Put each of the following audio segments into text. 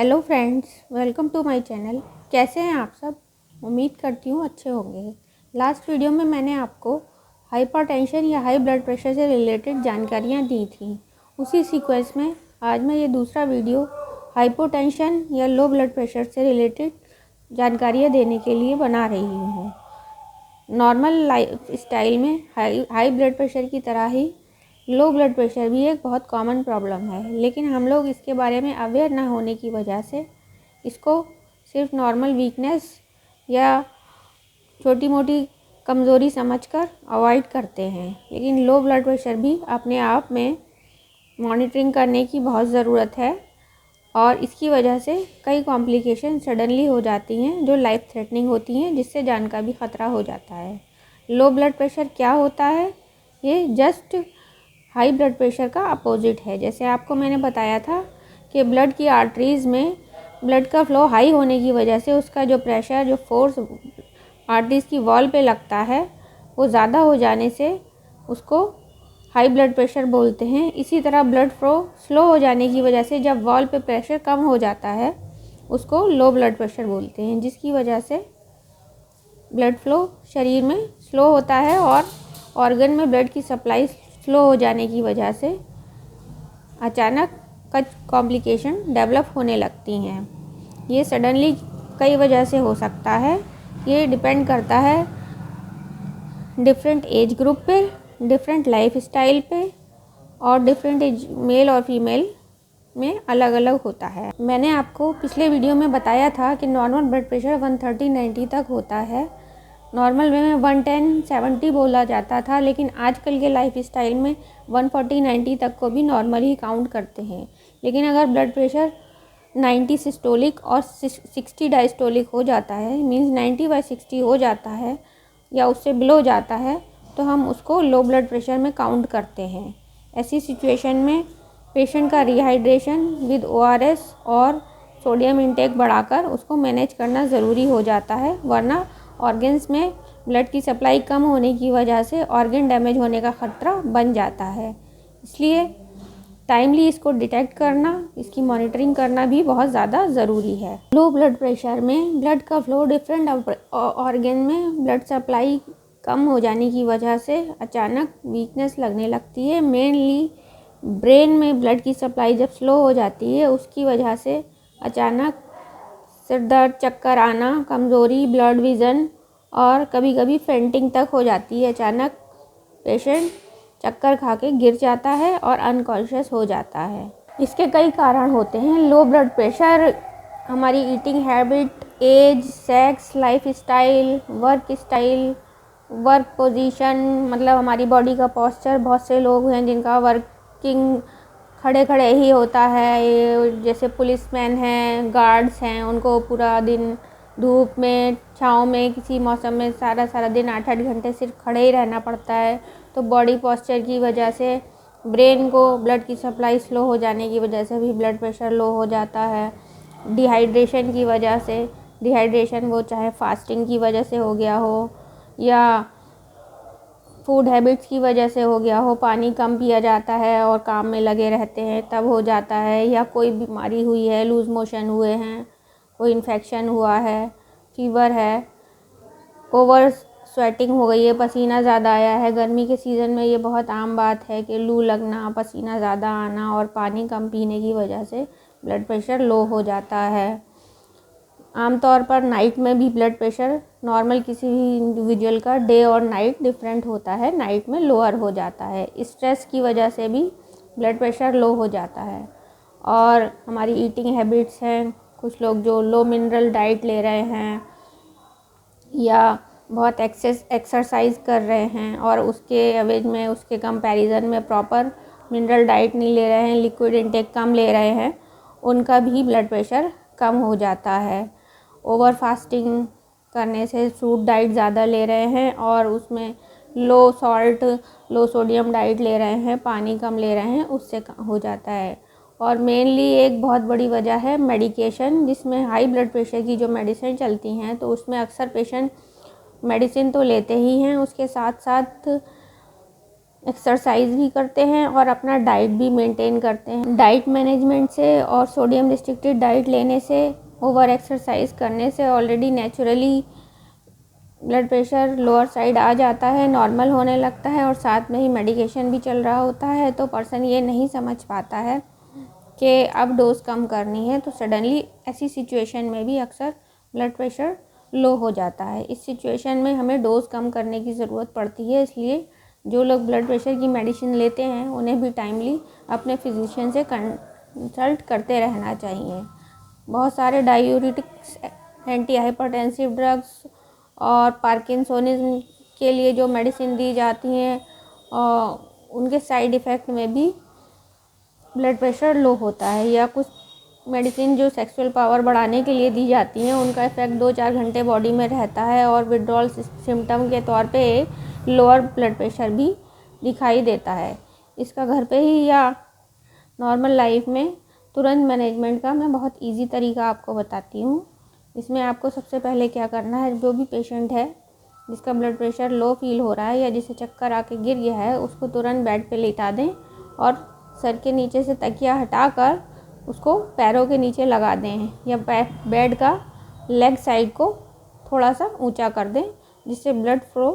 Hello friends, welcome to my channel. कैसे हैं आप सब? उम्मीद करती हूँ अच्छे होंगे। लास्ट वीडियो में मैंने आपको हाइपरटेंशन या हाई ब्लड प्रेशर से रिलेटेड जानकारियाँ दी थी। उसी सीक्वेंस में आज मैं ये दूसरा वीडियो हाइपोटेंशन या लो ब्लड प्रेशर से रिलेटेड जानकारियाँ देने के लिए बना रही हूँ। नॉर्मल लाइफ स्टाइल में हाई ब्लड प्रेशर की तरह ही लो ब्लड प्रेशर भी एक बहुत कॉमन प्रॉब्लम है, लेकिन हम लोग इसके बारे में अवेयर ना होने की वजह से इसको सिर्फ नॉर्मल वीकनेस या छोटी मोटी कमज़ोरी समझकर अवॉइड करते हैं। लेकिन लो ब्लड प्रेशर भी अपने आप में मॉनिटरिंग करने की बहुत ज़रूरत है और इसकी वजह से कई कॉम्प्लिकेशन सडनली हो जाती हैं जो लाइफ थ्रेटनिंग होती हैं, जिससे जान का भी ख़तरा हो जाता है। लो ब्लड प्रेशर क्या होता है? ये जस्ट हाई ब्लड प्रेशर का अपोजिट है। जैसे आपको मैंने बताया था कि ब्लड की आर्टरीज़ में ब्लड का फ्लो हाई होने की वजह से उसका जो प्रेशर, जो फोर्स आर्टरीज़ की वॉल पे लगता है वो ज़्यादा हो जाने से उसको हाई ब्लड प्रेशर बोलते हैं। इसी तरह ब्लड फ्लो स्लो हो जाने की वजह से जब वॉल पे प्रेशर कम हो जाता है उसको लो ब्लड प्रेशर बोलते हैं, जिसकी वजह से ब्लड फ्लो शरीर में स्लो होता है और ऑर्गन में ब्लड की सप्लाई स्लो हो जाने की वजह से अचानक कुछ कॉम्प्लिकेशन डेवलप होने लगती हैं। ये सडनली कई वजह से हो सकता है। ये डिपेंड करता है डिफरेंट एज ग्रुप पे, डिफरेंट लाइफ स्टाइल पे और डिफरेंट एज मेल और फीमेल में अलग अलग होता है। मैंने आपको पिछले वीडियो में बताया था कि नॉर्मल ब्लड प्रेशर 130/90 तक होता है। नॉर्मल वे में 110/70 बोला जाता था, लेकिन आजकल के लाइफ स्टाइल में 140/90 तक को भी नॉर्मल ही काउंट करते हैं। लेकिन अगर ब्लड प्रेशर 90 सिस्टोलिक और 60 डायस्टोलिक हो जाता है, मींस 90/60 हो जाता है या उससे बिलो जाता है, तो हम उसको लो ब्लड प्रेशर में काउंट करते हैं। ऐसी सिचुएशन में पेशेंट का रिहाइड्रेशन विद ORS और सोडियम इंटेक बढ़ाकर उसको मैनेज करना ज़रूरी हो जाता है, वरना ऑर्गन्स में ब्लड की सप्लाई कम होने की वजह से ऑर्गन डैमेज होने का ख़तरा बन जाता है। इसलिए टाइमली इसको डिटेक्ट करना, इसकी मॉनिटरिंग करना भी बहुत ज़्यादा ज़रूरी है। लो ब्लड प्रेशर में ब्लड का फ्लो डिफरेंट ऑर्गन में ब्लड सप्लाई कम हो जाने की वजह से अचानक वीकनेस लगने लगती है। मेनली ब्रेन में ब्लड की सप्लाई जब स्लो हो जाती है उसकी वजह से अचानक सिर दर्द, चक्कर आना, कमज़ोरी, ब्लड विज़न और कभी कभी फेंटिंग तक हो जाती है। अचानक पेशेंट चक्कर खा के गिर जाता है और अनकॉन्शियस हो जाता है। इसके कई कारण होते हैं। लो ब्लड प्रेशर हमारी eating habit, age, sex, lifestyle, work position, मतलब हमारी बॉडी का पोस्चर। बहुत से लोग हैं जिनका वर्किंग खड़े खड़े ही होता है, जैसे पुलिसमैन हैं, गार्ड्स हैं, उनको पूरा दिन धूप में, छाँव में, किसी मौसम में सारा दिन 8-8 घंटे सिर्फ खड़े ही रहना पड़ता है। तो बॉडी पोस्चर की वजह से ब्रेन को ब्लड की सप्लाई स्लो हो जाने की वजह से भी ब्लड प्रेशर लो हो जाता है। डिहाइड्रेशन की वजह से, डिहाइड्रेशन वो चाहे फास्टिंग की वजह से हो गया हो या फूड हैबिट्स की वजह से हो गया हो, पानी कम पिया जाता है और काम में लगे रहते हैं तब हो जाता है, या कोई बीमारी हुई है, लूज़ मोशन हुए हैं, कोई इन्फेक्शन हुआ है, फीवर है, ओवर स्वेटिंग हो गई है, पसीना ज़्यादा आया है। गर्मी के सीज़न में ये बहुत आम बात है कि लू लगना, पसीना ज़्यादा आना और पानी कम पीने की वजह से ब्लड प्रेशर लो हो जाता है। आमतौर पर नाइट में भी ब्लड प्रेशर नॉर्मल किसी भी इंडिविजुअल का डे और नाइट डिफरेंट होता है, नाइट में लोअर हो जाता है। स्ट्रेस की वजह से भी ब्लड प्रेशर लो हो जाता है। और हमारी ईटिंग हैबिट्स हैं, कुछ लोग जो लो मिनरल डाइट ले रहे हैं या बहुत एक्सरसाइज कर रहे हैं और उसके एवज में, उसके कंपैरिजन में प्रॉपर मिनरल डाइट नहीं ले रहे हैं, लिक्विड इंटेक कम ले रहे हैं, उनका भी ब्लड प्रेशर कम हो जाता है। ओवर फास्टिंग करने से, फ्रूट डाइट ज़्यादा ले रहे हैं और उसमें लो सॉल्ट, लो सोडियम डाइट ले रहे हैं, पानी कम ले रहे हैं, उससे हो जाता है। और मेनली एक बहुत बड़ी वजह है मेडिकेशन, जिसमें हाई ब्लड प्रेशर की जो मेडिसिन चलती हैं तो उसमें अक्सर पेशेंट मेडिसिन तो लेते ही हैं, उसके साथ साथ एक्सरसाइज भी करते हैं और अपना डाइट भी मेंटेन करते हैं। डाइट मैनेजमेंट से और सोडियम रिस्ट्रिक्टेड डाइट लेने से, ओवर एक्सरसाइज करने से already naturally blood pressure lower side आ जाता है, नॉर्मल होने लगता है और साथ में ही मेडिकेशन भी चल रहा होता है। तो पर्सन ये नहीं समझ पाता है कि अब डोज कम करनी है, तो सडनली ऐसी सिचुएशन में भी अक्सर ब्लड प्रेशर लो हो जाता है। इस सिचुएशन में हमें डोज कम करने की ज़रूरत पड़ती है। इसलिए जो लोग ब्लड प्रेशर की मेडिसिन लेते हैं उन्हें भी टाइमली अपने फिजिशियन से कंसल्ट करते रहना चाहिए। बहुत सारे डायूरिटिक्स, एंटी हाइपरटेंसिव ड्रग्स और पार्किंसोनिज्म के लिए जो मेडिसिन दी जाती हैं और उनके साइड इफ़ेक्ट में भी ब्लड प्रेशर लो होता है। या कुछ मेडिसिन जो सेक्सुअल पावर बढ़ाने के लिए दी जाती हैं, उनका इफ़ेक्ट 2-4 घंटे बॉडी में रहता है और विड्रॉल सिम्टम के तौर पे लोअर ब्लड प्रेशर भी दिखाई देता है। इसका घर पे ही या नॉर्मल लाइफ में तुरंत मैनेजमेंट का मैं बहुत इजी तरीका आपको बताती हूँ। इसमें आपको सबसे पहले क्या करना है, जो भी पेशेंट है जिसका ब्लड प्रेशर लो फील हो रहा है या जिसे चक्कर आके गिर गया है, उसको तुरंत बेड पे लेटा दें और सर के नीचे से तकिया हटाकर उसको पैरों के नीचे लगा दें या बेड का लेग साइड को थोड़ा सा ऊंचा कर दें, जिससे ब्लड फ्लो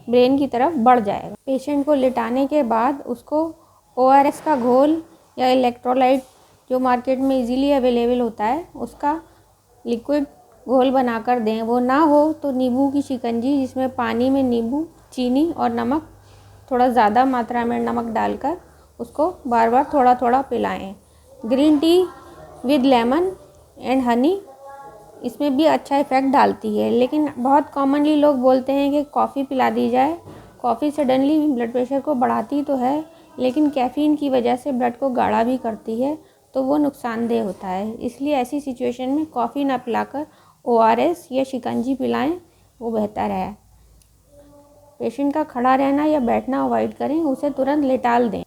ब्रेन की तरफ बढ़ जाएगा। पेशेंट को लेटाने के बाद उसको ORS का घोल या इलेक्ट्रोलाइट जो मार्केट में इजीली अवेलेबल होता है उसका लिक्विड घोल बनाकर दें। वो ना हो तो नींबू की शिकंजी, जिसमें पानी में नींबू, चीनी और नमक, थोड़ा ज़्यादा मात्रा में नमक डालकर उसको बार बार थोड़ा थोड़ा पिलाएं। Green tea with lemon and honey इसमें भी अच्छा इफ़ेक्ट डालती है। लेकिन बहुत कॉमनली लोग बोलते हैं कि कॉफ़ी पिला दी जाए। कॉफ़ी सडनली ब्लड प्रेशर को बढ़ाती तो है, लेकिन कैफ़ीन की वजह से ब्लड को गाढ़ा भी करती है, तो वो नुकसानदेह होता है। इसलिए ऐसी सिचुएशन में कॉफ़ी ना पिलाकर ORS या शिकंजी पिलाएं, वो बेहतर है। पेशेंट का खड़ा रहना या बैठना अवॉइड करें, उसे तुरंत लेटाल दें।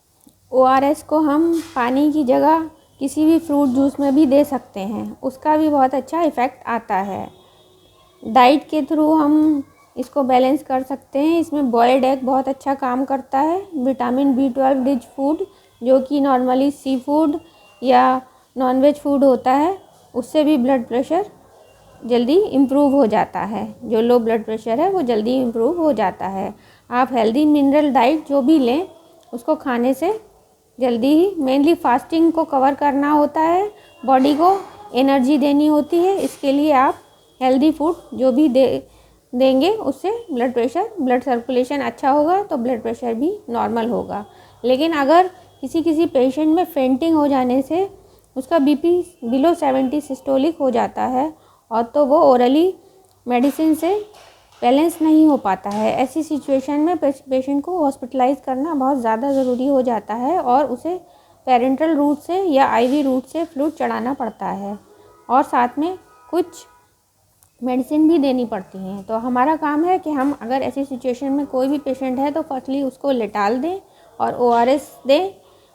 ORS को हम पानी की जगह किसी भी फ्रूट जूस में भी दे सकते हैं, उसका भी बहुत अच्छा इफ़ेक्ट आता है। डाइट के थ्रू हम इसको बैलेंस कर सकते हैं। इसमें बॉयल्ड एग बहुत अच्छा काम करता है। विटामिन B12 रिच फूड, जो कि नॉर्मली सी फूड या नॉनवेज फूड होता है, उससे भी ब्लड प्रेशर जल्दी इम्प्रूव हो जाता है। जो लो ब्लड प्रेशर है वो जल्दी इम्प्रूव हो जाता है। आप हेल्दी मिनरल डाइट जो भी लें, उसको खाने से जल्दी ही, मेनली फास्टिंग को कवर करना होता है, बॉडी को एनर्जी देनी होती है। इसके लिए आप हेल्दी फूड जो भी देंगे उससे ब्लड सर्कुलेशन अच्छा होगा, तो ब्लड प्रेशर भी नॉर्मल होगा। लेकिन अगर किसी पेशेंट में फेंटिंग हो जाने से उसका BP बिलो 70 सिस्टोलिक हो जाता है और तो वो ओरली मेडिसिन से बैलेंस नहीं हो पाता है। ऐसी सिचुएशन में पेशेंट को हॉस्पिटलाइज करना बहुत ज़्यादा ज़रूरी हो जाता है और उसे पेरेंटल रूट से या IV रूट से फ्लूइड चढ़ाना पड़ता है और साथ में कुछ मेडिसिन भी देनी पड़ती हैं। तो हमारा काम है कि हम अगर ऐसी सिचुएशन में कोई भी पेशेंट है तो फर्स्टली उसको लेटाल दें और ORS दें,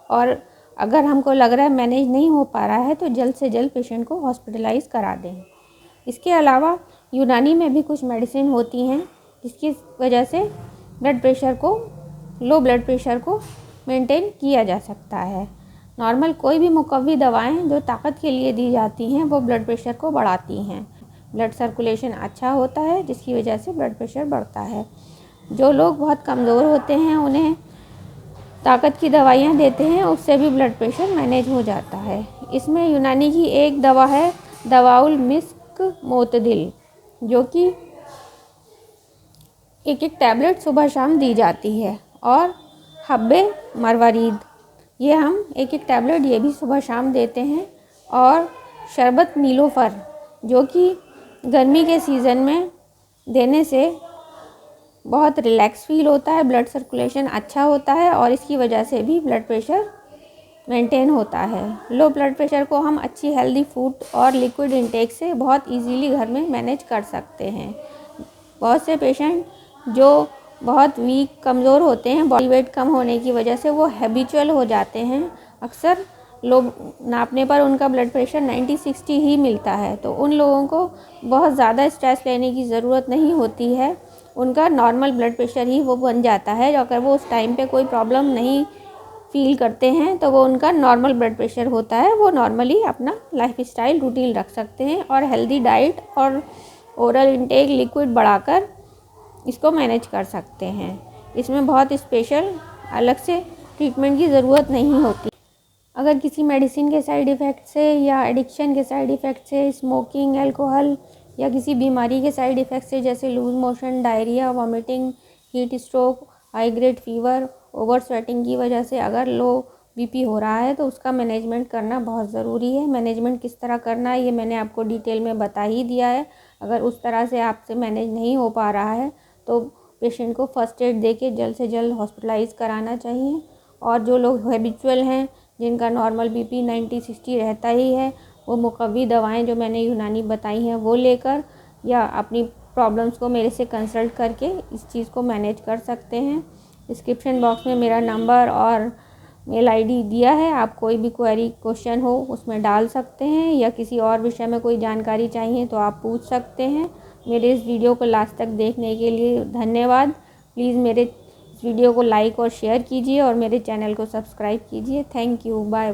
और अगर हमको लग रहा है मैनेज नहीं हो पा रहा है तो जल्द से जल्द पेशेंट को हॉस्पिटलाइज करा दें। इसके अलावा यूनानी में भी कुछ मेडिसिन होती हैं जिसकी वजह से लो ब्लड प्रेशर को मेंटेन किया जा सकता है। नॉर्मल कोई भी मुकव्वी दवाएं जो ताकत के लिए दी जाती हैं वो ब्लड प्रेशर को बढ़ाती हैं। ब्लड सर्कुलेशन अच्छा होता है जिसकी वजह से ब्लड प्रेशर बढ़ता है। जो लोग बहुत कमज़ोर होते हैं उन्हें ताकत की दवाइयाँ देते हैं, उससे भी ब्लड प्रेशर मैनेज हो जाता है। इसमें यूनानी की एक दवा है दवाउल मिस्क मोतदिल, जो कि एक टैबलेट सुबह शाम दी जाती है, और हब्बे मरवारीद, ये हम एक टैबलेट ये भी सुबह शाम देते हैं, और शरबत नीलोफर जो कि गर्मी के सीज़न में देने से बहुत रिलैक्स फील होता है, ब्लड सर्कुलेशन अच्छा होता है और इसकी वजह से भी ब्लड प्रेशर मेंटेन होता है। लो ब्लड प्रेशर को हम अच्छी हेल्दी फूड और लिक्विड इंटेक से बहुत इजीली घर में मैनेज कर सकते हैं। बहुत से पेशेंट जो बहुत वीक कमज़ोर होते हैं, बॉडी वेट कम होने की वजह से वो हैबिचुअल हो जाते हैं। अक्सर लोग नापने पर उनका ब्लड प्रेशर 90-60 ही मिलता है, तो उन लोगों को बहुत ज़्यादा स्ट्रेस लेने की ज़रूरत नहीं होती है। उनका नॉर्मल ब्लड प्रेशर ही वो बन जाता है। अगर वो उस टाइम पे कोई प्रॉब्लम नहीं फील करते हैं तो वो उनका नॉर्मल ब्लड प्रेशर होता है। वो नॉर्मली अपना लाइफस्टाइल रूटीन रख सकते हैं और हेल्दी डाइट और ओरल इंटेक लिक्विड बढ़ाकर इसको मैनेज कर सकते हैं। इसमें बहुत स्पेशल अलग से ट्रीटमेंट की ज़रूरत नहीं होती। अगर किसी मेडिसिन के साइड इफ़ेक्ट से या एडिक्शन के साइड इफ़ेक्ट से, स्मोकिंग, अल्कोहल या किसी बीमारी के साइड इफ़ेक्ट से जैसे loose motion, diarrhoea, vomiting, heat stroke, high grade fever, over sweating की वजह से अगर लो बीपी हो रहा है तो उसका मैनेजमेंट करना बहुत ज़रूरी है। मैनेजमेंट किस तरह करना है ये मैंने आपको डिटेल में बता ही दिया है। अगर उस तरह से आपसे मैनेज नहीं हो पा रहा है तो पेशेंट को फर्स्ट एड दे के जल्द से जल्द हॉस्पिटलाइज कराना चाहिए। और जो लोग हैबिचुअल हैं, जिनका नॉर्मल बीपी 90-60 रहता ही है, वो मुकव्वी दवाएं जो मैंने यूनानी बताई हैं वो लेकर या अपनी प्रॉब्लम्स को मेरे से कंसल्ट करके इस चीज़ को मैनेज कर सकते हैं। डिस्क्रिप्शन बॉक्स में मेरा नंबर और मेल आईडी दिया है। आप कोई भी क्वेरी क्वेश्चन हो उसमें डाल सकते हैं या किसी और विषय में कोई जानकारी चाहिए तो आप पूछ सकते हैं। मेरे इस वीडियो को लास्ट तक देखने के लिए धन्यवाद। प्लीज़ मेरे इस वीडियो को लाइक और शेयर कीजिए और मेरे चैनल को सब्सक्राइब कीजिए। Thank you, bye bye.